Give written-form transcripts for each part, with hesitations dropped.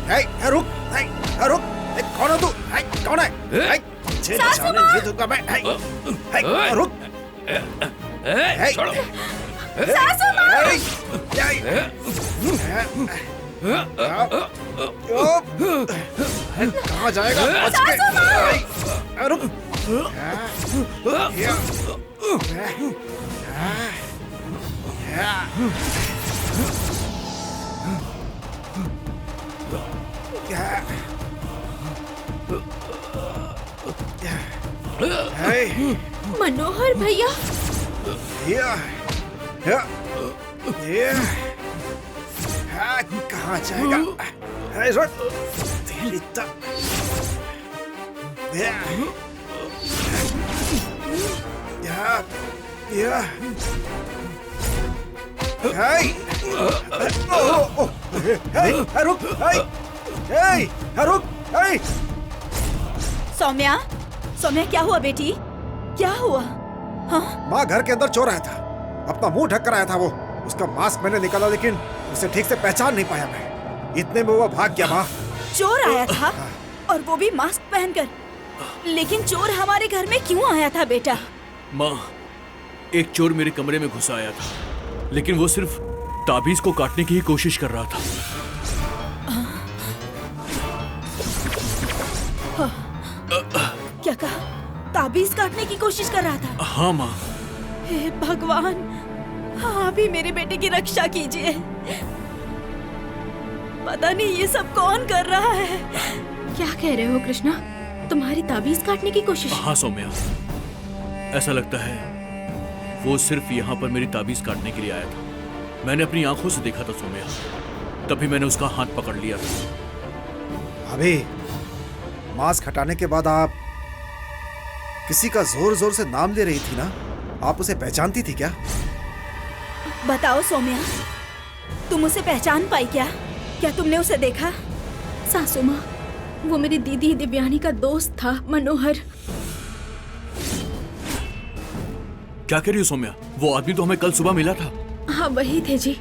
रुक, रुक, कौन है तू? कौन है? तुझे बचाने नहीं दूंगा मैं। रुक। सासू माँ! कहाँ जाएगा? सासू माँ! रुक। मनोहर भैया! कहाँ जाएगा? तेरी रुक। सौम्या, सौम्या क्या हुआ बेटी? क्या हुआ? हाँ? माँ घर के अंदर चोर आया था, अपना मुंह ढक कर आया था वो। उसका मास्क मैंने निकाला लेकिन उसे ठीक से पहचान नहीं पाया मैं। इतने में वो भाग गया। माँ, चोर आया था और वो भी मास्क पहनकर। लेकिन चोर हमारे घर में क्यों आया था बेटा? माँ, एक चोर मेरे कमरे में घुस आया था, लेकिन वो सिर्फ ताबीज को काटने की ही कोशिश कर रहा था। क्या कहा? ताबीज काटने की कोशिश कर रहा था? हाँ माँ। हे भगवान, आप ही मेरे बेटे की रक्षा कीजिए। पता नहीं ये सब कौन कर रहा है। क्या कह रहे हो कृष्णा? तुम्हारी ताबीज काटने की कोशिश? हाँ सौम्या, ऐसा लगता है वो सिर्फ यहाँ पर मेरी ताबीज काटने के लिए आया था। मैंने अपनी आंखों से देखा था सौम्या, तभी मैंने उसका हाथ पकड़ लिया था। अभी मास्क हटाने के बाद आप किसी का जोर जोर से नाम ले रही थी ना? आप उसे पहचानती थी क्या? बताओ सौम्या, तुम उसे पहचान पाई क्या? क्या तुमने उसे देखा? सासू माँ, वो मेरी दीदी दिव्यानी का दोस्त था, मनोहर। क्या कह रही हो सौम्या? वो आदमी तो हमें कल सुबह मिला था। हाँ वही थे जी,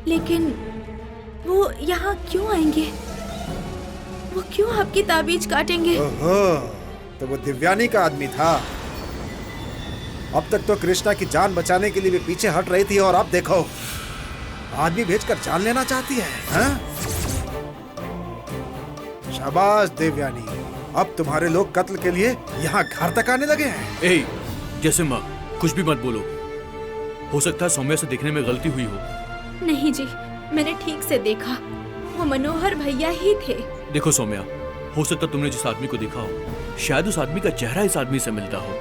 लेकिन वो यहाँ क्यों आएंगे? वो क्यों आपकी ताबीज काटेंगे? ओहो, तो वो दिव्यानी का आदमी था। अब तक तो कृष्णा की जान बचाने के लिए भी पीछे हट रही थी, और अब देखो आदमी भेजकर जान लेना चाहती है। हाँ? शाबाश दिव्यानी, अब तुम्हारे लोग कत्ल के लिए यहाँ घर तक आने लगे हैं। ए, जैसे माँ, कुछ भी मत बोलो। हो सकता है सौम्या से देखने में गलती हुई हो। नहीं जी, मैंने ठीक से देखा, वो मनोहर भैया ही थे। देखो सौम्या, हो सकता तुमने जिस आदमी को देखा हो, शायद उस आदमी का चेहरा इस आदमी से मिलता हो।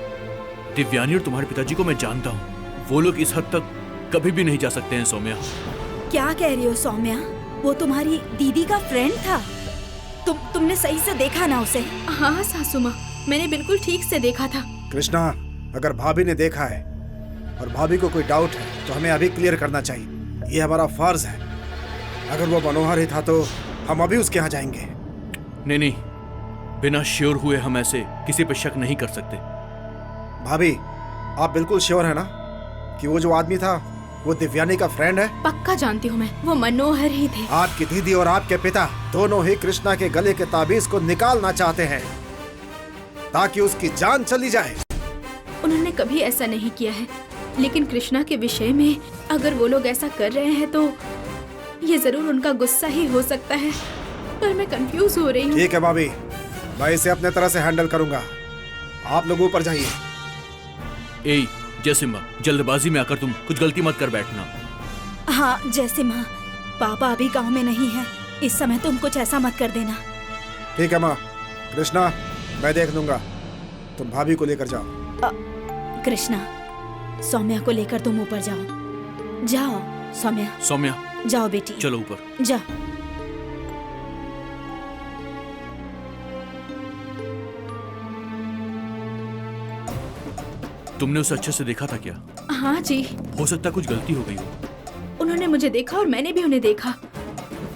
दिव्यानी और तुम्हारे पिताजी को मैं जानता हूँ, वो लोग इस हद तक कभी भी नहीं जा सकते हैं सौम्या। क्या कह रही हो सौम्या? वो तुम्हारी दीदी का फ्रेंड था? तुमने सही से देखा ना उसे? हाँ सासू माँ, मैंने बिल्कुल ठीक से देखा था। कृष्णा, अगर भाभी ने देखा है और भाभी को कोई डाउट है तो हमें अभी क्लियर करना चाहिए, ये हमारा फर्ज है। अगर वो मनोहर ही था तो हम अभी उसके यहाँ जाएंगे। नहीं, बिना श्योर हुए हम ऐसे किसी पर शक नहीं कर सकते। भाभी, आप बिल्कुल श्योर है ना कि वो जो आदमी था वो दिव्यानी का फ्रेंड है? पक्का जानती हूँ मैं, वो मनोहर ही थे। आपकी दीदी और आपके पिता दोनों ही कृष्णा के गले के ताबीज को निकालना चाहते हैं ताकि उसकी जान चली जाए। उन्होंने कभी ऐसा नहीं किया है, लेकिन कृष्णा के विषय में अगर वो लोग ऐसा कर रहे हैं तो ये जरूर उनका गुस्सा ही हो सकता है। पर मैं कंफ्यूज हो रही हूँ। ठीक है भाभी, मैं इसे अपने तरह से हैंडल करूंगा। आप लोग ऊपर जाइए। ए, जैसे माँ, जल्दबाजी में आकर तुम कुछ गलती मत कर बैठना। हाँ जैसे माँ, पापा अभी गांव में नहीं है, इस समय तुम कुछ ऐसा मत कर देना। ठीक है माँ। कृष्णा, मैं देख लूंगा, तुम भाभी को लेकर जाओ। कृष्णा, सौम्या को लेकर तुम ऊपर जाओ। जाओ सौम्या। सौम्या, जाओ बेटी, चलो ऊपर। जा। तुमने उसे अच्छे से देखा था क्या? हाँ जी। हो सकता है कुछ गलती हो गई हो। उन्होंने मुझे देखा और मैंने भी उन्हें देखा,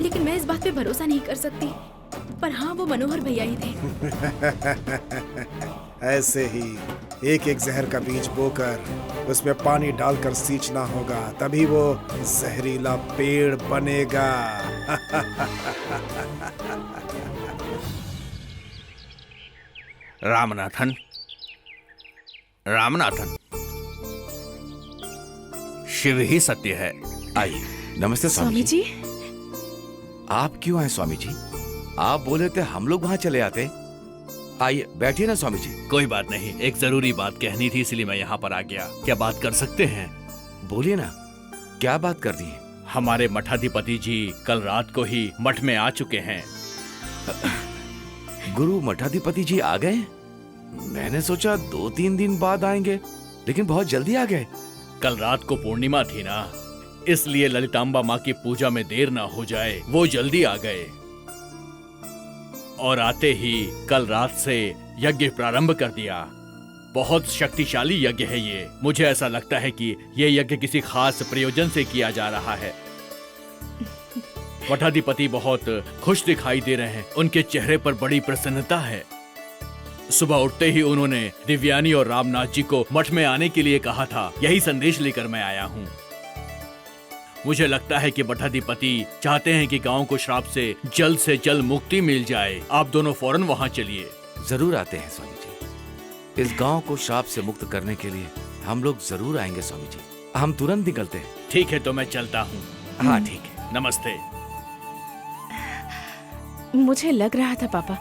लेकिन मैं इस बात पे भरोसा नहीं कर सकती। पर हाँ, वो मनोहर भैया ही थे। ऐसे ही एक एक जहर का बीज बोकर उसमें पानी डालकर सींचना होगा, तभी वो जहरीला पेड़ बनेगा। रामनाथन, रामनाथन, शिव ही सत्य है। आइए। नमस्ते स्वामी जी। आप क्यों आए स्वामी जी? आप बोले थे हम लोग वहां चले आते। आइए बैठिए ना स्वामी जी। कोई बात नहीं, एक जरूरी बात कहनी थी इसलिए मैं यहाँ पर आ गया। क्या बात कर सकते हैं? बोलिए ना, क्या बात कर दी है? हमारे मठाधिपति जी कल रात को ही मठ में आ चुके हैं। गुरु मठाधिपति जी आ गए? मैंने सोचा 2-3 दिन बाद आएंगे, लेकिन बहुत जल्दी आ गए। कल रात को पूर्णिमा थी ना, इसलिए ललितांबा माँ की पूजा में देर ना हो जाए, वो जल्दी आ गए। और आते ही कल रात से यज्ञ प्रारंभ कर दिया। बहुत शक्तिशाली यज्ञ है ये। मुझे ऐसा लगता है कि ये यज्ञ किसी खास प्रयोजन से किया जा रहा है। मठाधिपति बहुत खुश दिखाई दे रहे हैं, उनके चेहरे पर बड़ी प्रसन्नता है। सुबह उठते ही उन्होंने दिव्यानी और रामनाथ जी को मठ में आने के लिए कहा था। यही संदेश लेकर मैं आया हूँ। मुझे लगता है कि मठाधिपति चाहते हैं कि गांव को श्राप से जल्द मुक्ति मिल जाए। आप दोनों फौरन वहां चलिए। जरूर आते हैं स्वामी जी। इस गांव को श्राप से मुक्त करने के लिए हम लोग जरूर आएंगे स्वामी जी। हम तुरंत निकलते हैं। ठीक है, तो मैं चलता हूँ। हाँ ठीक है। नमस्ते। मुझे लग रहा था पापा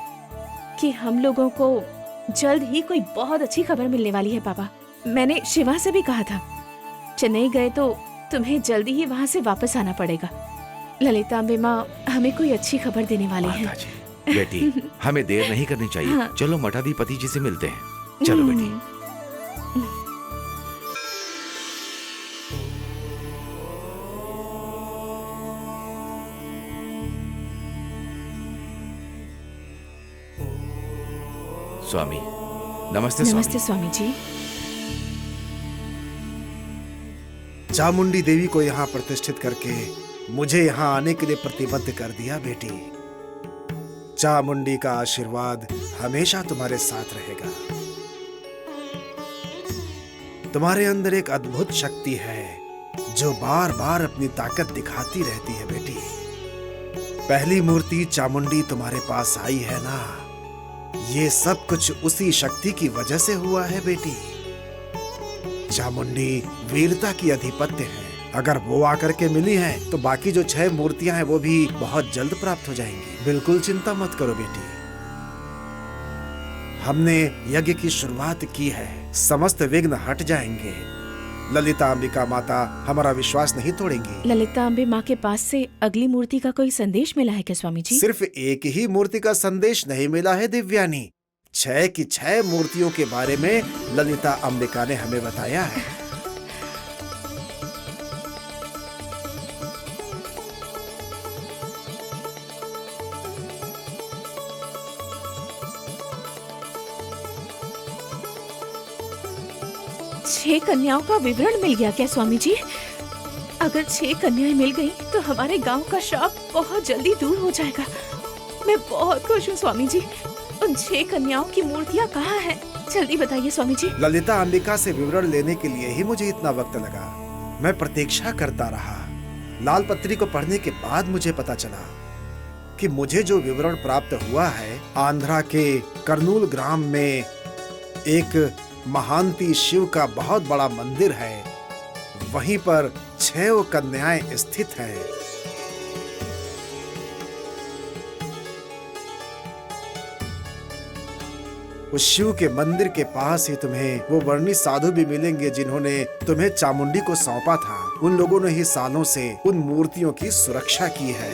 कि हम लोगों को जल्द ही कोई बहुत अच्छी खबर मिलने वाली है। पापा, मैंने शिवा से भी कहा था, चेन्नई गए तो तुम्हें जल्दी ही वहाँ से वापस आना पड़ेगा। ललितांबे माँ हमें कोई अच्छी खबर देने वाली है। माताजी, बेटी, हमें देर नहीं करनी चाहिए। हाँ। चलो मठाधिपति जी से मिलते हैं। चलो बेटी। स्वामी, नमस्ते नमस्ते स्वामी जी। चामुंडी देवी को यहाँ प्रतिष्ठित करके मुझे यहाँ आने के लिए प्रतिबद्ध कर दिया बेटी। चामुंडी का आशीर्वाद हमेशा तुम्हारे साथ रहेगा। तुम्हारे अंदर एक अद्भुत शक्ति है जो बार बार अपनी ताकत दिखाती रहती है बेटी। पहली मूर्ति चामुंडी तुम्हारे पास आई है ना, ये सब कुछ उसी शक्ति की वजह से हुआ है बेटी। चामुंडी वीरता की अधिपत्य है। अगर वो आकर के मिली हैं, तो बाकी जो 6 मूर्तियां हैं वो भी बहुत जल्द प्राप्त हो जाएंगी। बिल्कुल चिंता मत करो बेटी। हमने यज्ञ की शुरुआत की है, समस्त विघ्न हट जाएंगे। ललिता अंबिका माता हमारा विश्वास नहीं तोड़ेंगी। ललितांबे माँ के पास से अगली मूर्ति का कोई संदेश मिला है क्या स्वामी जी? सिर्फ एक ही मूर्ति का संदेश नहीं मिला है दिव्यानी, 6 की 6 मूर्तियों के बारे में ललिता अंबिका ने हमें बताया है। छह कन्याओं का विवरण मिल गया क्या स्वामी जी? अगर 6 कन्याएं मिल गई तो हमारे गांव का श्राप बहुत जल्दी दूर हो जाएगा। मैं बहुत खुश हूँ स्वामी जी। उन 6 कन्याओं की मूर्तियाँ कहाँ हैं? जल्दी बताइए स्वामी जी। ललिता अंबिका से विवरण लेने के लिए ही मुझे इतना वक्त लगा। मैं प्रतीक्षा करता रहा। लाल पत्री को पढ़ने के बाद मुझे पता चला कि मुझे जो विवरण प्राप्त हुआ है, आंध्रा के कर्नूल ग्राम में एक महांती शिव का बहुत बड़ा मंदिर है। वहीं पर 6 कन्याएं स्थित हैं। उस शिव के मंदिर के पास ही तुम्हें वो वर्णी साधु भी मिलेंगे जिन्होंने तुम्हें चामुंडी को सौंपा था। उन लोगों ने ही सालों से उन मूर्तियों की सुरक्षा की है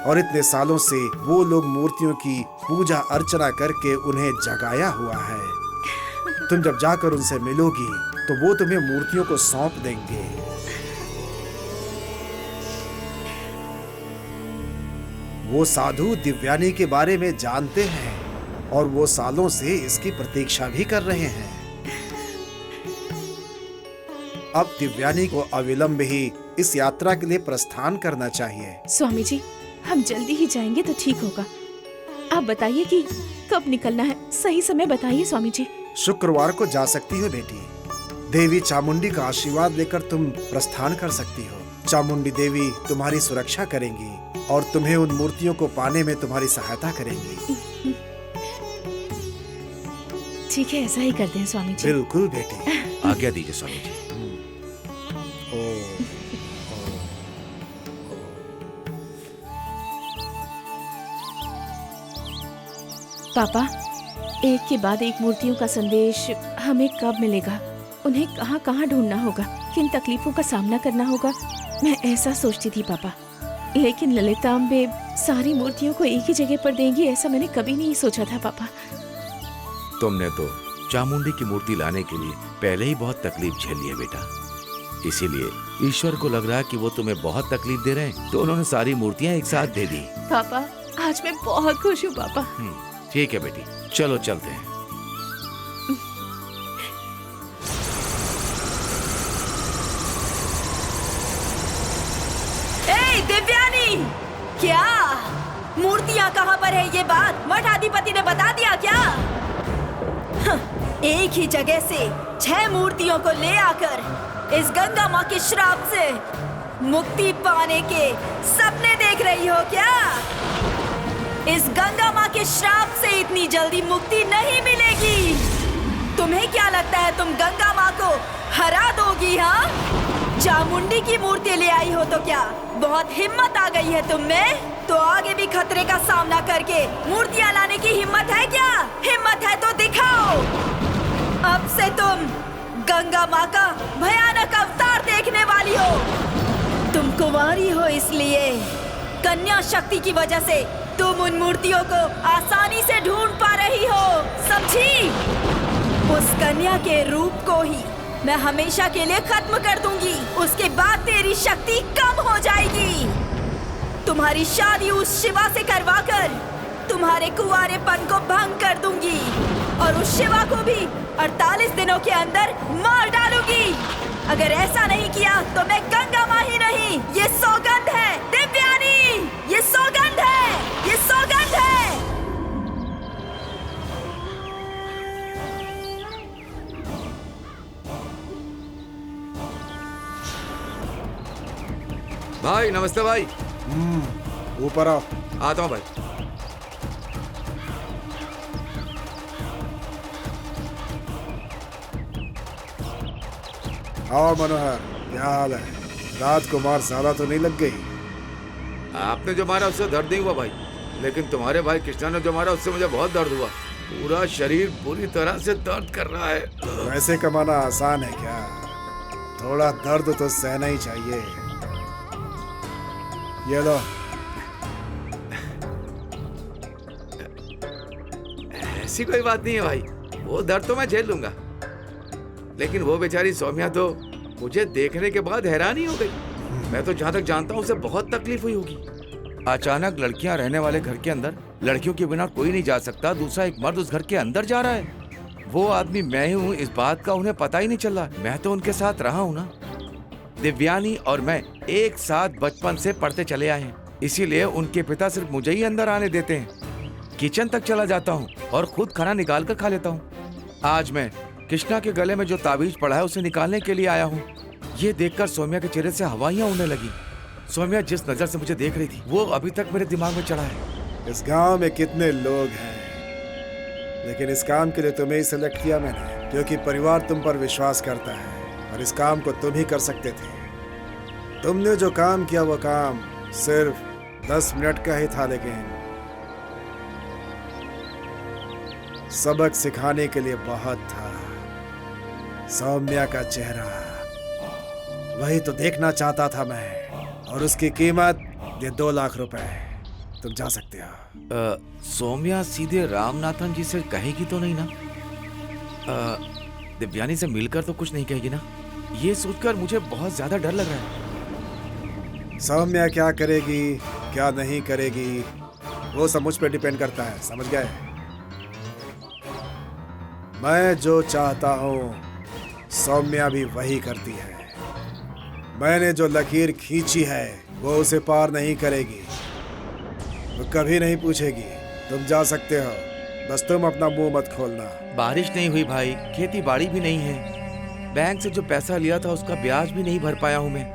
और इतने सालों से वो लोग मूर्तियों की पूजा अर्चना करके उन्हें जगाया हुआ है। तुम जब जाकर उनसे मिलोगी तो वो तुम्हें मूर्तियों को सौंप देंगे। वो साधु दिव्यानी के बारे में जानते हैं और वो सालों से इसकी प्रतीक्षा भी कर रहे हैं। अब दिव्यानी को अविलंब ही इस यात्रा के लिए प्रस्थान करना चाहिए। स्वामी जी, हम जल्दी ही जाएंगे तो ठीक होगा। आप बताइए कि कब निकलना है, सही समय बताइए स्वामी जी। शुक्रवार को जा सकती हो बेटी। देवी चामुंडी का आशीर्वाद लेकर तुम प्रस्थान कर सकती हो। चामुंडी देवी तुम्हारी सुरक्षा करेंगी और तुम्हें उन मूर्तियों को पाने में तुम्हारी सहायता करेंगी। ठीक है, ऐसा ही करते हैं स्वामी जी। बिल्कुल बेटी। आज्ञा दीजिए स्वामी जी। पापा, एक के बाद एक मूर्तियों का संदेश हमें कब मिलेगा? उन्हें कहाँ कहाँ ढूंढना होगा? किन तकलीफों का सामना करना होगा? मैं ऐसा सोचती थी पापा, लेकिन ललितांबे सारी मूर्तियों को एक ही जगह पर देंगी ऐसा मैंने कभी नहीं सोचा था पापा। तुमने तो चामुंडी की मूर्ति लाने के लिए पहले ही बहुत तकलीफ झेली है बेटा, इसीलिए ईश्वर को लग रहा है कि वो तुम्हें बहुत तकलीफ दे रहे हैं, तो उन्होंने सारी मूर्तियां एक साथ दे दी। पापा, आज मैं बहुत खुश हूँ पापा। ठीक है बेटी, चलो चलते हैं। दिव्यानी, क्या मूर्तियां कहाँ पर है? ये बात मठाधिपति ने बता दिया क्या? एक ही जगह से 6 मूर्तियों को ले आकर इस गंगा माँ के श्राप से मुक्ति पाने के सपने देख रही हो क्या? इस गंगा माँ के श्राप से इतनी जल्दी मुक्ति नहीं मिलेगी। तुम्हें क्या लगता है तुम गंगा माँ को हरा दोगी? हाँ, चामुंडी की मूर्ति ले आई हो तो क्या बहुत हिम्मत आ गई है तुम में? तो आगे भी खतरे का सामना करके मूर्तियां लाने की हिम्मत है क्या? हिम्मत है तो दिखाओ। अब से तुम गंगा माँ का भयानक अवतार देखने वाली हो। तुम कुंवारी हो, इसलिए कन्या शक्ति की वजह से तुम उन मूर्तियों को आसानी से ढूंढ पा रही हो, समझी? उस कन्या के रूप को ही मैं हमेशा के लिए खत्म कर दूंगी। उसके बाद तेरी शक्ति कम हो जाएगी। तुम्हारी शादी उस शिवा से करवाकर तुम्हारे कुंवारेपन को भंग कर दूंगी और उस शिवा को भी 48 दिनों के अंदर मार डालूंगी। अगर ऐसा नहीं किया तो मैं गंगा माँ ही नहीं, ये सौगंध है दिव्यानी, ये सौगंध है, ये सौगंध है। भाई नमस्ते भाई। ऊपर आओ। आता हूँ भाई। आओ मनोहर, क्या हाल है? राजकुमार ज्यादा तो नहीं लग गई? आपने जो मारा उससे दर्द नहीं हुआ भाई, लेकिन तुम्हारे भाई कृष्णा ने जो मारा उससे मुझे बहुत दर्द हुआ। पूरा शरीर पूरी तरह से दर्द कर रहा है। वैसे कमाना आसान है क्या? थोड़ा दर्द तो सहना ही चाहिए। ये लो। ऐसी कोई बात नहीं है भाई, वो दर्द तो मैं झेल लूंगा, लेकिन वो बेचारी सौम्या तो मुझे देखने के बाद हैरान ही हो गई। मैं तो जहाँ तक जानता हूँ उसे बहुत तकलीफ हुई होगी। अचानक लड़कियां रहने वाले घर के अंदर लड़कियों के बिना कोई नहीं जा सकता, दूसरा एक मर्द उस घर के अंदर जा रहा है। वो आदमी मैं ही हूँ, इस बात का उन्हें पता ही नहीं चल रहा। मैं तो उनके साथ रहा हूँ ना। दिव्यानी और मैं एक साथ बचपन से पढ़ते चले आए हैं, इसीलिए उनके पिता सिर्फ मुझे ही अंदर आने देते हैं। किचन तक चला जाता हूँ और खुद खाना निकाल कर खा लेता हूँ। आज मैं कृष्णा के गले में जो ताबीज पड़ा है उसे निकालने के लिए आया हूँ। ये देखकर सौम्या के चेहरे से हवाइयाँ उड़ने लगी। सौम्या जिस नजर से मुझे देख रही थी वो अभी तक मेरे दिमाग में चढ़ा है। इस गांव में कितने लोग हैं, लेकिन इस काम के लिए तुम्हें ही सिलेक्ट किया मैंने, क्योंकि परिवार तुम पर विश्वास करता है और इस काम को तुम ही कर सकते थे। तुमने जो काम किया वो काम सिर्फ 10 मिनट का ही था, लेकिन सबक सिखाने के लिए बहुत था। सौम्या का चेहरा वही तो देखना चाहता था मैं, और उसकी कीमत ये 2 लाख रुपए। तुम जा सकते हो। सौम्या सीधे रामनाथन जी से कहेगी तो नहीं ना? दिव्यानी से मिलकर तो कुछ नहीं कहेगी ना? ये सोचकर मुझे बहुत ज्यादा डर लग रहा है। सौम्या क्या करेगी क्या नहीं करेगी वो सब मुझ पर डिपेंड करता है, समझ गए? मैं जो चाहता हूँ सौम्या भी वही करती है। मैंने जो लकीर खींची है वो उसे पार नहीं करेगी। वो कभी नहीं पूछेगी तुम जा सकते हो, बस तुम अपना मुंह मत खोलना। बारिश नहीं हुई भाई, खेती बाड़ी भी नहीं है। बैंक से जो पैसा लिया था उसका ब्याज भी नहीं भर पाया हूँ मैं।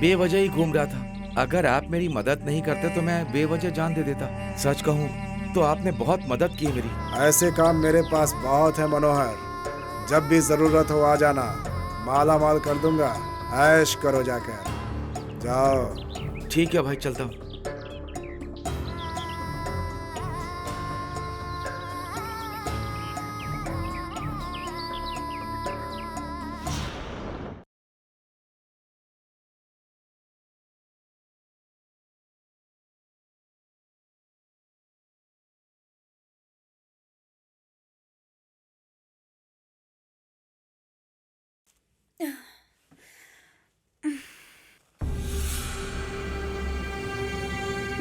बेवजह ही घूम रहा था। अगर आप मेरी मदद नहीं करते तो मैं बेवजह जान दे देता। सच कहूँ तो आपने बहुत मदद की मेरी। ऐसे काम मेरे पास बहुत है मनोहर, जब भी जरूरत हो आ जाना, माला माल कर दूंगा। ऐश करो जाकर, जाओ। ठीक है भाई, चलता हूँ।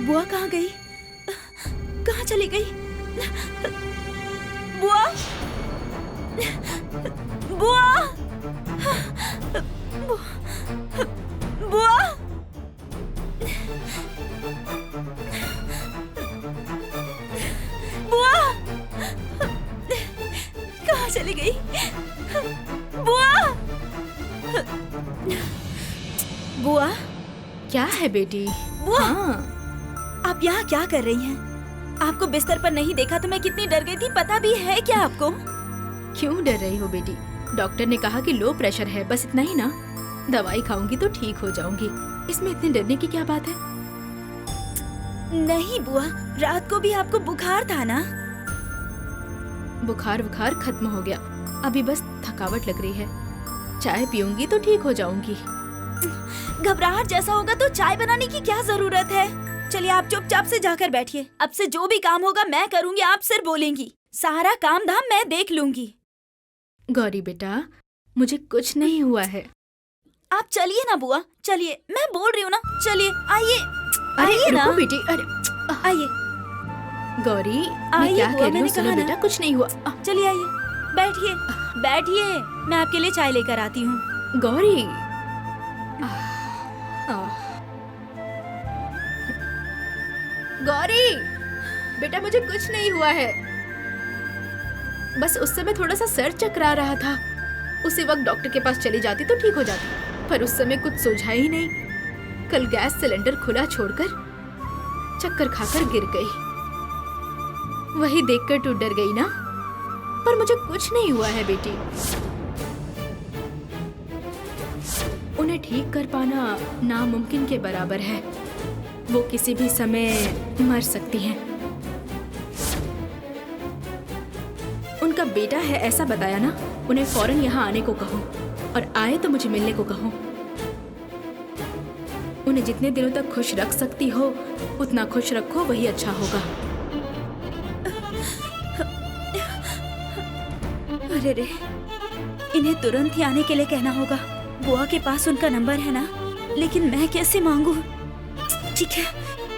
बुआ कहाँ गई? कहाँ चली गई? बुआ, बुआ, बुआ, बुआ, कहाँ चली गई? बुआ, बुआ, क्या है बेटी? बुआ, हाँ, आप यहाँ क्या कर रही हैं? आपको बिस्तर पर नहीं देखा तो मैं कितनी डर गई थी, पता भी है क्या आपको? क्यों डर रही हो बेटी? डॉक्टर ने कहा कि लो प्रेशर है, बस इतना ही ना। दवाई खाऊंगी तो ठीक हो जाऊंगी, इसमें इतने डरने की क्या बात है? नहीं बुआ, रात को भी आपको बुखार था ना? बुखार खत्म हो गया, अभी बस थकावट लग रही है। चाय पीऊंगी तो ठीक हो जाऊंगी। घबराहट जैसा होगा तो चाय बनाने की क्या जरूरत है? चलिए आप चुपचाप से जाकर बैठिए। अब से जो भी काम होगा मैं करूंगी, आप सिर्फ बोलेंगी। सारा काम धाम मैं देख लूंगी। गौरी बेटा, मुझे कुछ नहीं हुआ है। आप चलिए ना बुआ, चलिए, मैं बोल रही हूँ ना, चलिए आइए। अरे आइए ना रुको बेटी, अरे आइए। गौरी, मैं आइए क्या बुआ, कह रही हूँ? मैंने सुनो कहा ना। बेटा, कुछ नहीं हुआ। चलिए आइए, बैठिए बैठिए, मैं आपके लिए चाय लेकर आती हूँ। गौरी, गौरी बेटा, मुझे कुछ नहीं हुआ है। बस उस समय थोड़ा सा सर चकरा रहा था। उसी वक्त डॉक्टर के पास चली जाती तो ठीक हो जाती, पर उस समय कुछ सूझा ही नहीं। कल गैस सिलेंडर खुला छोड़कर चक्कर खाकर गिर गई। वही देखकर तू डर गई ना, पर मुझे कुछ नहीं हुआ है बेटी। उन्हें ठीक कर पाना नामुमकिन के बराबर है। वो किसी भी समय मर सकती हैं। उनका बेटा है ऐसा बताया ना, उन्हें फौरन यहाँ आने को कहो, और आए तो मुझे मिलने को कहो। उन्हें जितने दिनों तक खुश रख सकती हो उतना खुश रखो, वही अच्छा होगा। अरे रे, इन्हें तुरंत ही आने के लिए कहना होगा। बुआ के पास उनका नंबर है ना, लेकिन मैं कैसे मांगू? ठीक है,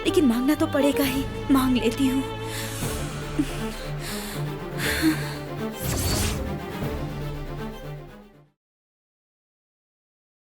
लेकिन मांगना तो पड़ेगा ही, मांग लेती हूँ।